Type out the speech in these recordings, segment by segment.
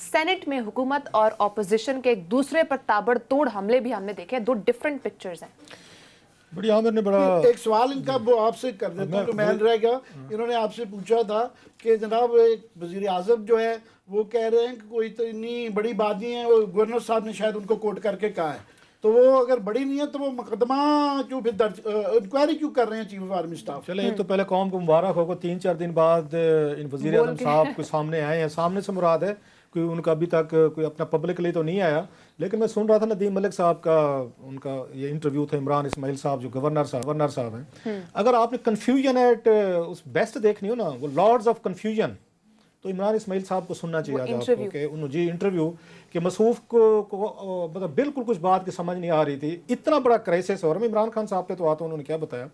Saint میں حکومت اور اپوزیشن کے ایک دوسرے پر تابڑتوڑ حملے بھی ہم نے دیکھے. دو ڈفرنٹ پکچرز ہیں. بڑی عامر نے بڑا ایک سوال ان کا وہ آپ سے کر دیتا ہوں جو محل رہ گیا. انہوں نے آپ سے پوچھا تھا کہ جناب وزیر اعظم جو ہے وہ کہہ رہے ہیں کہ کوئی اتنی بڑی بات نہیں ہے, وہ گورنر صاحب نے شاید ان کو کوٹ کر کے کہا ہے, تو وہ اگر بڑی نہیں ہے تو وہ مقدمہ کیوں پھر درج انکوائری کیوں کر رہے ہیں چیف آف آرمی اسٹاف؟ چلے ایک تو پہلے قوم کو مبارک ہو, 3-4 دن بعد ان وزیر اعظم صاحب کو سامنے آئے ہیں. سامنے سے مراد ہے کوئی ان کا ابھی تک کوئی اپنا پبلکلی تو نہیں آیا, لیکن میں سن رہا تھا ندیم ملک صاحب کا ان کا یہ انٹرویو تھا عمران اسماعیل صاحب جو گورنر صاحب ہیں. اگر آپ نے کنفیوژن ایٹ اس بیسٹ دیکھنی ہو نا, وہ لارڈز آف کنفیوژن, تو عمران اسماعیل صاحب کو سننا چاہیے آپ کو کہ انہوں جی انٹرویو کہ مصروف کو مطلب بالکل کچھ بات کی سمجھ نہیں آ رہی تھی, اتنا بڑا کرائسس ہو رہا ہے. عمران خان صاحب پہ تو آتا انہوں نے کیا بتایا,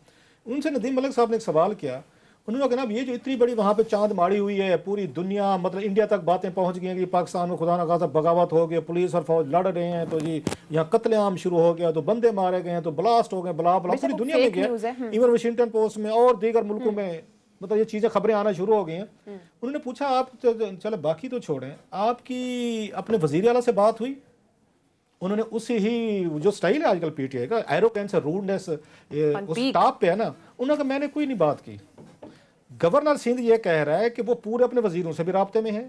ان سے ندیم ملک صاحب نے ایک سوال کیا. انہوں نے کہا جناب یہ جو اتنی بڑی وہاں پہ چاند ماڑی ہوئی ہے, پوری دنیا مطلب انڈیا تک باتیں پہنچ گئی ہیں کہ پاکستان میں خدا نخواستہ بغاوت ہو گئی, پولیس اور فوج لڑ رہے ہیں, تو جی یہاں قتل عام شروع ہو گیا, تو بندے مارے گئے ہیں, تو بلاسٹ ہو گئے, بلا پوری دنیا میں گیا, ایون واشنگٹن پوسٹ میں اور دیگر ملکوں میں مطلب یہ چیزیں خبریں آنا شروع ہو گئی ہیں. انہوں نے پوچھا آپ چلے باقی تو چھوڑیں, آپ کی اپنے وزیر اعلیٰ سے بات ہوئی؟ انہوں نے اسی ہی جو سٹائل ہے آج کل پی ٹی آئی کا, ایروگینس روڈنس اس ٹاپ پہ ہے نا, انہوں نے کہا میں نے کوئی نہیں بات کی. گورنر سندھ یہ کہہ رہا ہے کہ وہ پورے اپنے وزیروں سے بھی رابطے میں ہے,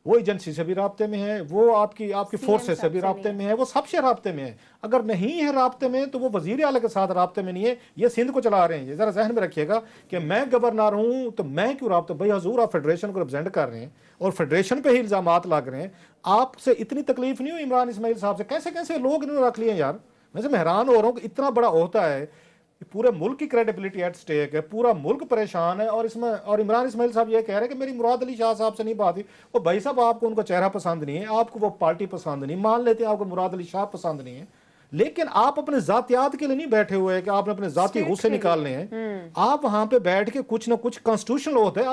وہ ایجنسی سے بھی رابطے میں ہے, وہ آپ کی فورسز سے بھی رابطے میں ہے, وہ سب سے رابطے میں ہے. اگر نہیں ہے رابطے میں تو وہ وزیر اعلیٰ کے ساتھ رابطے میں نہیں ہے, یہ سندھ کو چلا رہے ہیں. یہ ذرا ذہن میں رکھیے گا کہ میں گورنر ہوں تو میں کیوں رابطہ, بھائی حضور آپ فیڈریشن کو ریپرزینٹ کر رہے ہیں اور فیڈریشن پہ ہی الزامات لگ رہے ہیں. آپ سے اتنی تکلیف نہیں ہوئی عمران اسماعیل صاحب سے؟ کیسے لوگ انہوں نے رکھ لیے یار. میں سے حیران ہو رہا ہوں کہ اتنا بڑا ہوتا ہے, پورے ملک کی کریڈیبلٹی ایٹ سٹیک ہے, پورا ملک پریشان ہے, اور اس میں اور عمران اسماعیل صاحب یہ کہہ رہے ہیں کہ میری مراد علی شاہ صاحب سے نہیں بات ہوئی. وہ بھائی صاحب آپ کو ان کا چہرہ پسند نہیں ہے, آپ کو وہ پارٹی پسند نہیں, مان لیتے ہیں آپ کو مراد علی شاہ پسند نہیں ہے, لیکن آپ اپنے ذاتیات کے لیے نہیں بیٹھے ہوئے ہیں کہ آپ نے اپنے ذاتی غصے نکالنے ہیں. آپ وہاں پہ بیٹھ کے کچھ نہ کچھ کانسٹیٹیوشنل ہوتا ہے,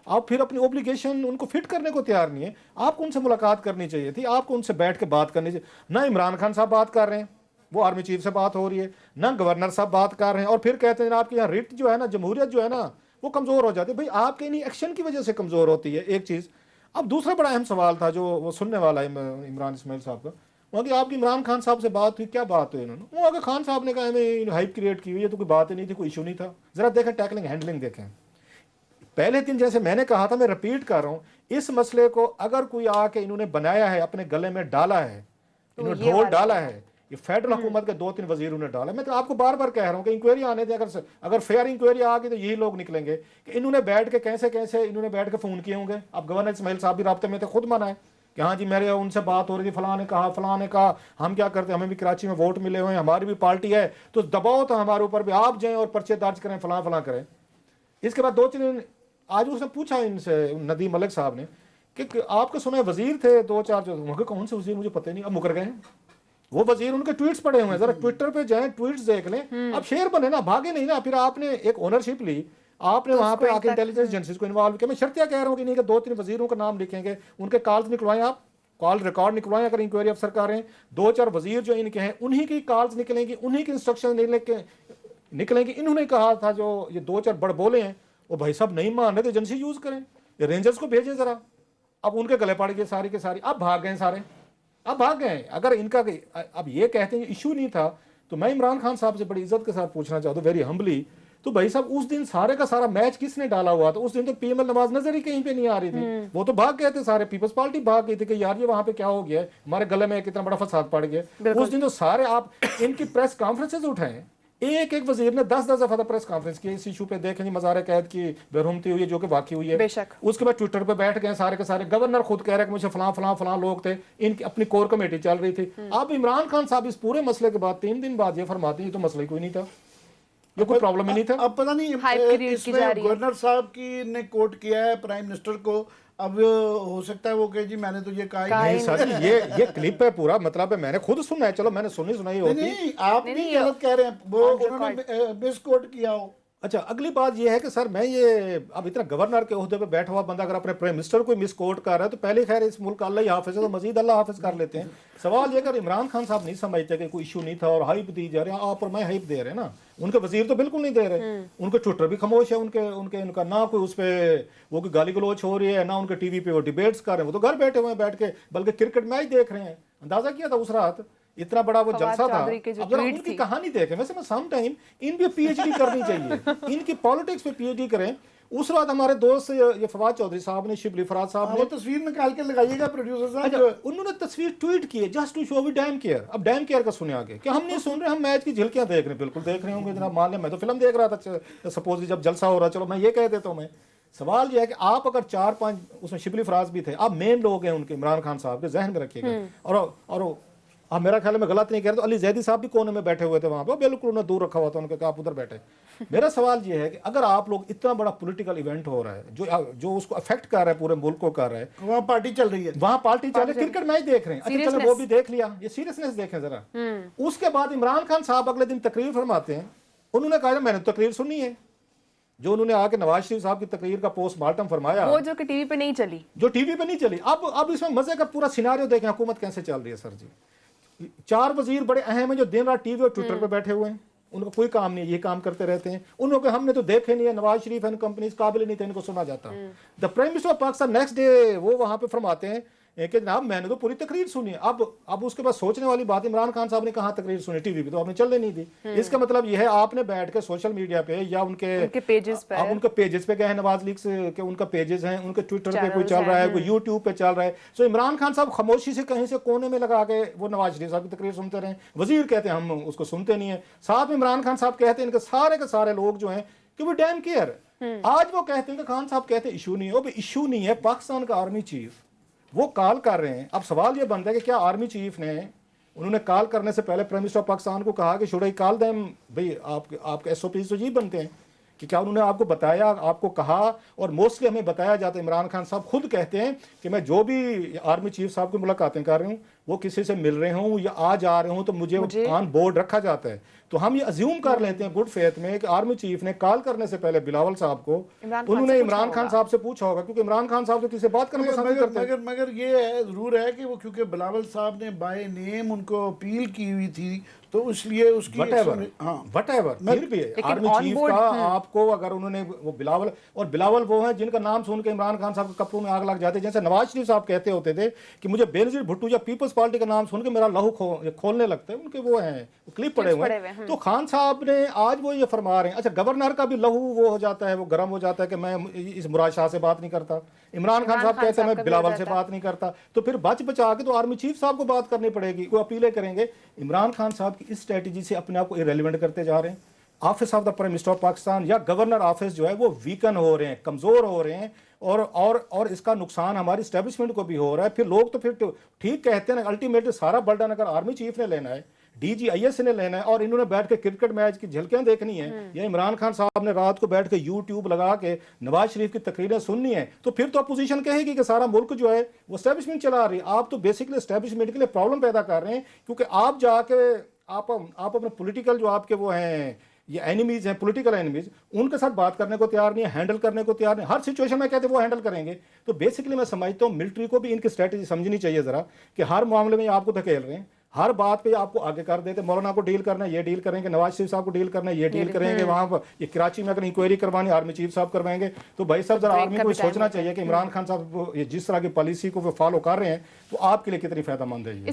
آپ پھر اپنی اوبلیگیشن ان کو فٹ کرنے کو تیار نہیں ہے. آپ کو ان سے ملاقات کرنی چاہیے تھی, آپ کو ان سے بیٹھ کے بات کرنی چاہیے. نہ عمران خان صاحب بات کر رہے ہیں, وہ آرمی چیف سے بات ہو رہی ہے, نہ گورنر صاحب بات کر رہے ہیں, اور پھر کہتے ہیں آپ کے یہاں ریٹ جو ہے نا, جمہوریت جو ہے نا, وہ کمزور ہو جاتی ہے. بھائی آپ کے انہی ایکشن کی وجہ سے کمزور ہوتی ہے ایک چیز. اب دوسرا بڑا اہم سوال تھا جو وہ سننے والا ہے عمران اسماعیل صاحب کا, وہاں کہ آپ کی عمران خان صاحب سے بات ہوئی, کیا بات ہوئی؟ انہوں نے وہاں کہ خان صاحب نے کہا ہمیں ہائپ کریٹ کی ہوئی ہے, تو کوئی بات ہی نہیں تھی, کوئی ایشو نہیں تھا. ذرا دیکھیں ٹیکلنگ ہینڈلنگ دیکھیں. پہلے دن جیسے میں نے کہا تھا, میں ریپیٹ کر رہا ہوں, اس مسئلے کو اگر کوئی آ کے انہوں نے بنایا ہے, اپنے گلے میں ڈالا ہے, انہوں نے ڈھول ڈالا ہے, یہ فیڈرل حکومت کے 2-3 وزیروں نے ڈالا. میں تو آپ کو بار بار کہہ رہا ہوں کہ انکوائری آنے دیں, اگر فیئر انکوائری آ گئی تو یہی لوگ نکلیں گے کہ انہوں نے بیٹھ کے کیسے انہوں نے بیٹھ کے فون کیے ہوں گے. اب گورنر اسماعیل صاحب بھی رابطے میں تھے, خود مانا ہے کہ ہاں جی میرے ان سے بات ہو رہی تھی, فلاں نے کہا ہم کیا کرتے, ہمیں بھی کراچی میں ووٹ ملے ہوئے ہیں, ہماری بھی پارٹی ہے, تو دباؤ تو ہمارے اوپر بھی, آپ جائیں اور پرچے درج کریں, فلاں کریں. اس کے بعد 2-3 دن آج اس نے پوچھا ان سے ندیم ملک صاحب نے کہ آپ کو سنا وزیر تھے 2-4 جو, وہاں کے کون سے وزیر مجھے پتہ نہیں, اب مکر گئے ہیں وہ وزیر. ان کے ٹویٹس پڑے ہوئے ہیں, ذرا ٹویٹر پہ جائیں, ٹویٹس دیکھ لیں. اب شیر بنے نا, بھاگے نہیں نا. پھر آپ نے ایک اونرشپ لی, آپ نے وہاں پہ آ کے انٹیلیجنس ایجنسیز کو انوالو کیا. میں شرطیہ کہہ رہا ہوں کہ نہیں کہ 2-3 وزیروں کا نام لکھیں گے, ان کے کالز نکلوائیں, آپ کال ریکارڈ نکلوائیں اگر انکوائری افسر کر رہے ہیں. 2-4 وزیر جو ان کے ہیں انہی کی کالز نکلیں گی, انہی کی انسٹرکشن نکلیں گی. انہوں نے کہا تھا جو یہ 2-4 بڑ بولے ہیں, وہ بھائی صاحب نہیں مان رہے تو ایجنسی یوز کریں, یہ رینجرز کو بھیجیں ذرا. اب ان کے گلے پڑ گئے ساری کے ساری, اب بھاگ گئے سارے, اب بھاگ گئے. اگر ان کا اب یہ کہتے ہیں ایشو نہیں تھا, تو میں عمران خان صاحب سے بڑی عزت کے ساتھ پوچھنا چاہتا ہوں, ویری ہمبلی, تو بھائی صاحب اس دن سارے کا سارا میچ کس نے ڈالا ہوا تھا؟ اس دن تو پی ایم ایل نواز نظر ہی کہیں پہ نہیں آ رہی تھی, وہ تو بھاگ گئے تھے سارے, پیپلز پارٹی بھاگ گئی تھی کہ یار یہ وہاں پہ کیا ہو گیا ہے, ہمارے گلے میں کتنا بڑا فساد پڑ گیا. اس دن تو سارے آپ ان کی پریس کانفرنسز اٹھائیں, ایک وزیر نے 10 دفعہ پریس کانفرنس کی اس ایشو پہ. دیکھیں جی مزار قید کی بےرحمتی ہوئی ہے جو کہ واقعی ہوئی ہے. اس کے بعد ٹویٹر پہ بیٹھ گئے سارے کے سارے. گورنر خود کہہ رہے کہ مجھے فلاں لوگ تھے, ان کی اپنی کور کمیٹی چل رہی تھی. اب عمران خان صاحب اس پورے مسئلے کے بعد 3 دن بعد یہ فرماتے ہیں یہ تو مسئلہ کوئی نہیں تھا, یہ کوئی پرابلم ہی نہیں تھا. اب پتہ نہیں اس میں گورنر صاحب کی نے کوٹ کیا ہے پرائم منسٹر کو, اب ہو سکتا ہے وہ کہ جی میں نے تو یہ کہا ہی نہیں سر, یہ کلپ ہے پورا, مطلب ہے میں نے خود سنا ہے, چلو میں نے سنائی ہوتی. نہیں آپ نہیں غلط کہہ رہے ہیں, وہ انہوں نے مس کوٹ کیا ہو. اچھا اگلی بات یہ ہے کہ سر میں یہ اب اتنا گورنر کے عہدے پہ بیٹھا ہوا بندہ اگر اپنے پرائم منسٹر کو مس کوٹ کر رہا ہے تو پہلے خیر اس ملک کا اللہ ہی حافظ ہے تو مزید اللہ حافظ کر لیتے ہیں. سوال یہ کہ عمران خان صاحب نہیں سمجھتے کہ کوئی ایشو نہیں تھا اور ہائپ دی جا رہے ہیں, آپ اور میں ہائپ دے رہے ہیں نا, ان کے وزیر تو بالکل نہیں دے رہے, ان کے ٹویٹر بھی خاموش ہے, ان کا نہ کوئی اس پہ وہ کوئی گالی گلوچ ہو رہی ہے, نہ ان کے ٹی وی پہ وہ ڈیبیٹس کر رہے ہیں, وہ تو گھر بیٹھے ہوئے ہیں بیٹھ کے, بلکہ کرکٹ میچ دیکھ رہے ہیں. اندازہ کیا تھا اس رات اتنا بڑا وہ جلسہ تھا. اب ذرا ان کی کہانی دیکھیں, ویسے میں سم ٹائم ان بھی پی ایچ ڈی کرنی چاہیے, ان کی پالیٹکس پہ پی ایچ ڈی کریں. اس رات ہمارے دوست یہ فواد چودھری صاحب نے, شبلی فراد صاحب نے وہ تصویر نکال کے لگائیے گا پروڈیوسر صاحب, انہوں نے تصویر ٹویٹ کی ہے just to show we damn care. اب ڈیم کیئر کا سنے آگے کہ ہم نہیں سن رہے, ہم میچ کی جھلکیاں دیکھ رہے ہیں. بالکل دیکھ رہے ہوں گے جناب, مان لیں میں تو فلم دیکھ رہا تھا سپوز جب جلسہ ہو رہا, چلو میں یہ کہہ دیتا ہوں. میں سوال یہ ہے کہ آپ اگر 4-5 اس میں شبلی فراز بھی تھے, آپ مین لوگ ہیں ان کے عمران خان صاحب کے, ذہن میں رکھیے گا. اور آپ میرا خیال ہے میں غلط نہیں کہہ رہا, تو علی زیدی صاحب بھی کونے میں بیٹھے ہوئے تھے وہاں پہ, بالکل انہیں دور رکھا ہوا تھا ان کے کہ آپ ادھر بیٹھے. میرا سوال یہ ہے کہ اگر آپ لوگ اتنا بڑا پولیٹیکل ایونٹ ہو رہا ہے جو اس کو افیکٹ کر رہا ہے, پورے ملک کو کر رہا ہے, وہاں پارٹی چل رہی ہے, وہاں پارٹی چل رہی ہے, کرکٹ میچ دیکھ رہے ہیں, اچھا چلو وہ بھی دیکھ لیا, یہ سیریسنس دیکھیں ذرا. اس کے بعد عمران خان صاحب اگلے دن تقریر فرماتے ہیں, انہوں نے کہا میں نے تقریر سنی ہے, جو انہوں نے آ کے نواز شریف صاحب کی تقریر کا پوسٹ مارٹم فرمایا, وہ جو کہ ٹی وی پہ نہیں چلی, جو ٹی وی پہ نہیں چلی. اب اس میں مزے کا پورا سیناریو دیکھیں حکومت کیسے چل رہی ہے. سر جی 4 وزیر بڑے اہم ہیں جو دن رات ٹی وی اور ٹویٹر پہ بیٹھے ہوئے ہیں, ان کا کوئی کام نہیں ہے, یہ کام کرتے رہتے ہیں. انہوں کو ہم نے تو دیکھے نہیں ہے, نواز شریف اینڈ کمپنیز قابل نہیں تھے, ان کو سنا جاتا. The prime minister of Pakistan next day وہ وہاں پہ فرماتے ہیں کہ جناب میں نے تو پوری تقریر سنی ہے. اب اس کے بعد سوچنے والی بات, عمران خان صاحب نے کہاں تقریر سنی, ٹی وی پہ تو آپ نے چلنے نہیں دی. اس کا مطلب یہ ہے آپ نے بیٹھ کے سوشل میڈیا پہ یا ان کے پیجز پہ گئے ہیں, نواز لیگ سے کہ ان کا پیجز ہیں, ان کے ٹویٹر پہ کوئی چل رہا ہے, کوئی یوٹیوب پہ چل رہا ہے. سو عمران خان صاحب خاموشی سے کہیں سے کونے میں لگا کے وہ نواز شریف صاحب کی تقریر سنتے رہے. وزیر کہتے ہیں ہم اس کو سنتے نہیں ہیں, ساتھ میں عمران خان صاحب کہتے ہیں ان کے سارے لوگ جو ہیں کہ وہ ڈیم کیئر. آج وہ کہتے ہیں کہ خان صاحب کہتے ہیں ایشو نہیں ہے, وہ ایشو نہیں ہے, پاکستان کا آرمی چیف وہ کال کر رہے ہیں. اب سوال یہ بنتا ہے کہ کیا آرمی چیف نے, انہوں نے کال کرنے سے پہلے پرائم منسٹر آف پاکستان کو کہا کہ شوڈ آئی کال دیم, بھئی آپ کے ایس او پیز تو یہ بنتے ہیں کہ کیا انہوں نے آپ کو بتایا, آپ کو کہا. اور موسٹلی ہمیں بتایا جاتا ہے, عمران خان صاحب خود کہتے ہیں کہ میں جو بھی آرمی چیف صاحب کی ملاقاتیں کر رہا ہوں, وہ کسی سے مل رہے ہوں یا آ جا رہے ہوں تو مجھے آن بورڈ رکھا جاتا ہے. تو ہم یہ ازیوم کر لیتے ہیں گڈ فیتھ میں کہ آرمی چیف نے کال کرنے سے پہلے بلاول صاحب کو انہوں نے عمران خان صاحب سے پوچھا ہوگا, کیونکہ عمران خان صاحب تو کسی سے بات کرنا پسند نہیں کرتے. مگر یہ ہے ضرور ہے کہ وہ کیونکہ بلاول صاحب نے بائی نیم ان کو اپیل کی ہوئی تھی, تو اس لیے اس کی وٹ ایور پھر بھی آرمی چیف کا آپ کو اگر انہوں نے وہ بلاول وہ ہیں جن کا نام سن کے عمران خان صاحب کے کپڑوں میں آگ لگ جاتے. جیسے نواز شریف صاحب کہتے ہوتے تھے کہ مجھے بینظیر بھٹو یا پیپلز پارٹی کا نام سن کے میرا لہو کھولنے لگتا ہے. ان کے وہ ہیں کلپ پڑے ہوئے ہیں. تو خان صاحب نے آج وہ یہ فرما رہے ہیں, اچھا گورنر کا بھی لہو وہ ہو جاتا ہے, وہ گرم ہو جاتا ہے کہ میں اس مراد شاہ سے بات نہیں کرتا. عمران خان صاحب کہتے ہیں میں بلاول سے بات نہیں کرتا. تو پھر بچا کے تو آرمی چیف صاحب کو بات کرنی پڑے گی, وہ اپیلیں کریں گے. عمران خان صاحب کی اس اسٹریٹجی سے اپنے آپ کو ریلیونٹ کرتے جا رہے ہیں. Office of the prime minister of Pakistan یا گورنر آفس جو ہے وہ ویکن ہو رہے ہیں, کمزور ہو رہے ہیں, اور اس کا نقصان ہماری اسٹیبلشمنٹ کو بھی ہو رہا ہے. پھر لوگ تو پھر ٹھیک کہتے ہیں, الٹیمیٹلی سارا برڈن اگر آرمی چیف نے لینا ہے, ڈی جی آئی ایس نے لینا ہے, اور انہوں نے بیٹھ کے کرکٹ میچ کی جھلکیاں دیکھنی ہیں, یا عمران خان صاحب نے رات کو بیٹھ کے یوٹیوب لگا کے نواز شریف کی تقریریں سننی ہیں, تو پھر تو اپوزیشن کہے گی کہ سارا ملک جو ہے وہ اسٹیبلشمنٹ چلا رہی ہے. آپ تو بیسکلی اسٹیبلشمنٹ کے لیے پرابلم پیدا کر رہے ہیں, کیونکہ آپ جا کے آپ اپنے پولیٹیکل جو آپ کے وہ ہیں یہ اینیمیز ہیں, پولیٹیکل اینیمیز, ان کے ساتھ بات کرنے کو تیار نہیں ہے, ہینڈل کرنے کو تیار نہیں. ہر سچویشن میں کہتے ہیں وہ ہینڈل کریں گے. تو بیسکلی میں سمجھتا ہوں ملٹری کو بھی ان کی اسٹریٹجی سمجھنی چاہیے ذرا, کہ ہر معاملے میں آپ کو دھکیل رہے ہیں, ہر بات پہ آپ کو آگے کر دیتے. مولانا کو ڈیل کرنا ہے یہ ڈیل کریں گے, نواز شریف صاحب کو ڈیل کرنا ہے یہ ڈیل کریں گے, وہاں پر یہ کراچی میں اگر انکوائری کروانی آرمی چیف صاحب کروائیں گے. تو بھائی صاحب ذرا آرمی کو سوچنا چاہیے کہ عمران خان صاحب یہ جس طرح کی پالیسی کو وہ فالو کر رہے ہیں تو آپ کے لیے کتنی فائدہ مند ہے یہ.